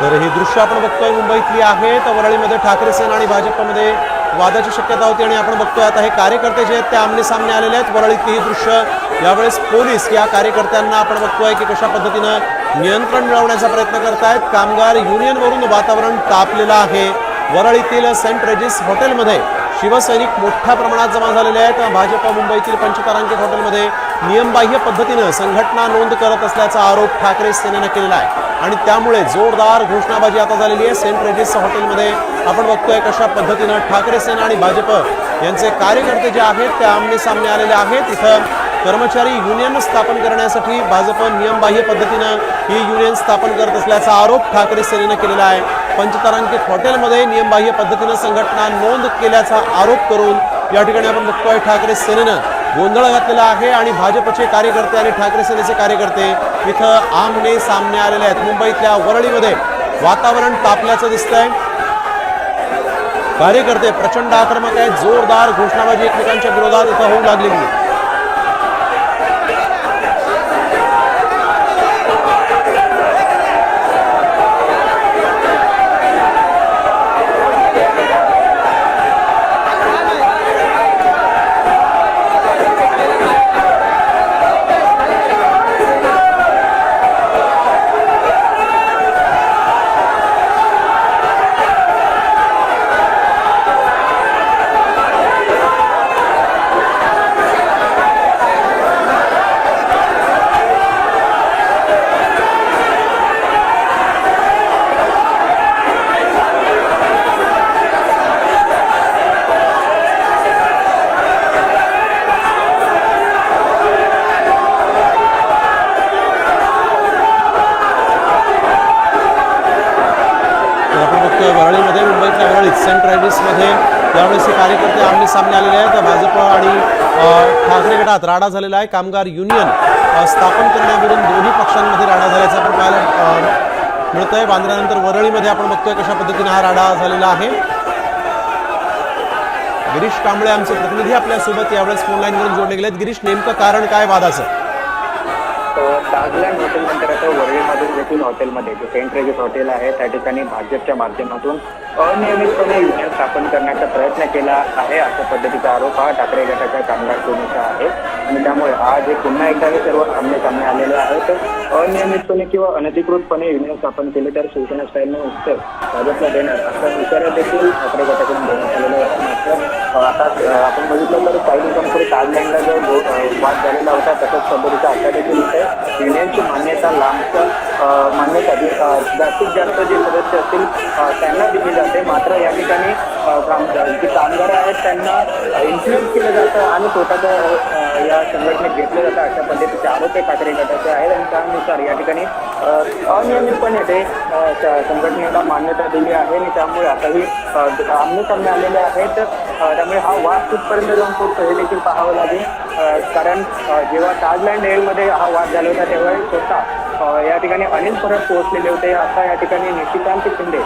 तर ही दृश्य आपण बघतोय मुंबईतली आहेत। वरळीमध्ये ठाकरे सेना आणि भाजपमध्ये वादाची शक्यता होती आणि आपण बघतोय आता हे कार्यकर्ते जे आहेत ते आमने सामने आलेले आहेत। वरळीतली ही दृश्य यावेळेस पोलीस या कार्यकर्त्यांना आपण बघतोय की कशा पद्धतीने नियंत्रण मिळवण्याचा प्रयत्न करतायत। कामगार युनियनवरून वातावरण तापलेलं आहे। वरळीतील सेंट रेजिस हॉटेलमध्ये शिवसैनिक मोठ्या प्रमाणात जमा झालेले आहेत। भाजप मुंबईतील पंचतारांकित हॉटेलमध्ये नियमबाह्य पद्धतीने संघटना नोंद करत असल्याचा आरोप ठाकरे सेनेने केलेला आहे आणि त्यामुळे जोरदार घोषणाबाजी आता झालेली आहे। सेंट रेजिस हॉटेलमध्ये आपण बघतोय कशा पद्धतीने ठाकरे सेना आणि भाजप यांचे कार्यकर्ते जे आहेत ते आमने सामने आलेले आहेत। इथं कर्मचारी युनियन स्थापन करण्यासाठी भाजप नियमबाह्य पद्धतीने ही युनियन स्थापन करत असल्याचा आरोप ठाकरे सेनेने केलेला आहे। पंचतारांकित हॉटेलमध्ये नियमबाह्य पद्धतीने संघटना नोंद केल्याचा आरोप करून या ठिकाणी आपण बघतोय ठाकरे सेनेनं गोंधळ घातलेला आहे आणि भाजपचे कार्यकर्ते आणि ठाकरे सेनेचे कार्यकर्ते इथं आमने सामने आलेले आहेत। मुंबईतल्या वरळीमध्ये वातावरण तापल्याचं दिसतंय। कार्यकर्ते प्रचंड आक्रमक आहेत। जोरदार घोषणाबाजी एकमेकांच्या विरोधात इथं होऊ लागलेली आहे। वरळीमध्ये मुंबईतल्या वरळीत सेंट रेजिसमध्ये यावेळेस कार्यकर्ते आमने सामने आलेले आहेत। भाजप आणि ठाकरे गटात राडा झालेला आहे। कामगार युनियन स्थापन करण्यावरून दोन्ही पक्षांमध्ये राडा झाल्याचं आपण पाहायला मिळतंय। बांद्र्यानंतर वरळीमध्ये आपण बघतोय कशा पद्धतीने हा राडा झालेला आहे। गिरीश कांबळे आमचे प्रतिनिधी आपल्यासोबत यावेळेस फोन लाईनवरून जोडले गेलेत। गिरीश, नेमकं कारण काय वादाचं? ताजलँड हॉटेलनंतर आता वरळीमधील देखील हॉटेलमध्ये जे सेंट रेजिस हॉटेल आहे त्या ठिकाणी भाजपच्या माध्यमातून अनियमितपणे युनियन स्थापन करण्याचा प्रयत्न केला आहे अशा पद्धतीचा आरोप हा ठाकरे गटाच्या कामगार सेनेचा आहे आणि त्यामुळे आज हे पुन्हा एकदा हे सर्व आमने सामने आलेले आहेत। अनियमितपणे किंवा अनधिकृतपणे युनियन स्थापन केले तर शिवसेना स्टाईलने उत्तर भाजपला देणार असा इशारा देखील ठाकरे गटाकडून देण्यात आलेला आहे। मात्र आता आपण बघितलं तर काही दिवसांपूर्वी ताजलँडला जो वाद झालेला होता तसंच पद्धतीचा आता देखील इथे युनियनची मान्यता मान्यता जास्तीत जास्त जे सदस्य असतील त्यांना दिली जाते। मात्र या ठिकाणी जे कामगार आहेत त्यांना इन्फ्लुएन्स केलं जातं आणि स्वतःचं या संघटनेत घेतलं जातं अशा पद्धतीचे आरोप ठाकरे गटाचे आहेत आणि त्यानुसार या ठिकाणी अनियमितपणे ते संघटनेला मान्यता दिली आहे आणि त्यामुळे आताही आमने सामने आलेले आहेत। त्यामुळे हा वाद कुठपर्यंत जाऊन पोहोचतो हे देखील पाहावं लागेल, कारण जेव्हा ताजलँड एअरमध्ये हा वाद झाला होता तेव्हा स्वतः या ठिकाणी अनिल परब पोहोचलेले होते। आता या ठिकाणी निशिकांत शिंदे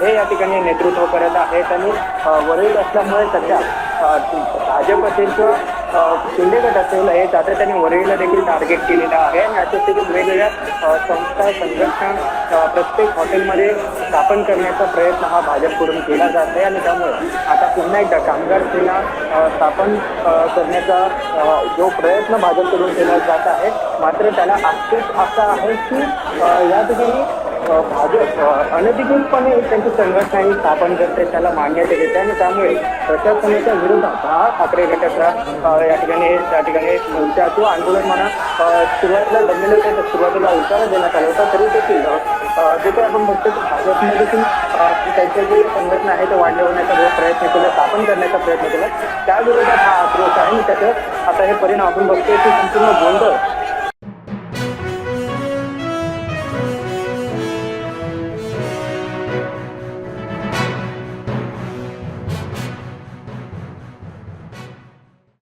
हे या ठिकाणी नेतृत्व करत आहेत आणि वरळीत असल्यामुळे सध्या भाजप असेल किंवा शिंदे गट असेल हे सातत्याने वरळीला देखील टार्गेट केलेलं आहे आणि अशा स्थितीत वेगवेगळ्या संस्था संघटना प्रत्येक हॉटेलमध्ये स्थापन करण्याचा प्रयत्न हा भाजपकडून केला जात आहे आणि त्यामुळे आता पुन्हा एकदा कामगार सेना स्थापन करण्याचा जो प्रयत्न भाजपकडून केला जात आहे मात्र त्याला आक्षेप असा आहे की या ठिकाणी भाजप अनधिकृतपणे त्यांची संघटना ही स्थापन करते, त्याला मान्यता देते आणि त्यामुळे प्रशासनाच्या विरोधात हा ठाकरे गटाचा या ठिकाणी मोर्चा किंवा आंदोलन म्हणा सुरुवातीला दमलेलं होतं, सुरुवातीला उतारा देण्यात आला होता तरी देखील जे आपण बघतो की भाजपने देखील त्यांच्या जे संघटना आहे ते वाढवण्याचा जो प्रयत्न केला, स्थापन करण्याचा प्रयत्न केला, त्या विरोधात हा आक्रोश आहे आणि त्याचं आता हे परिणाम आपण बघतोय की संपूर्ण गोंधळ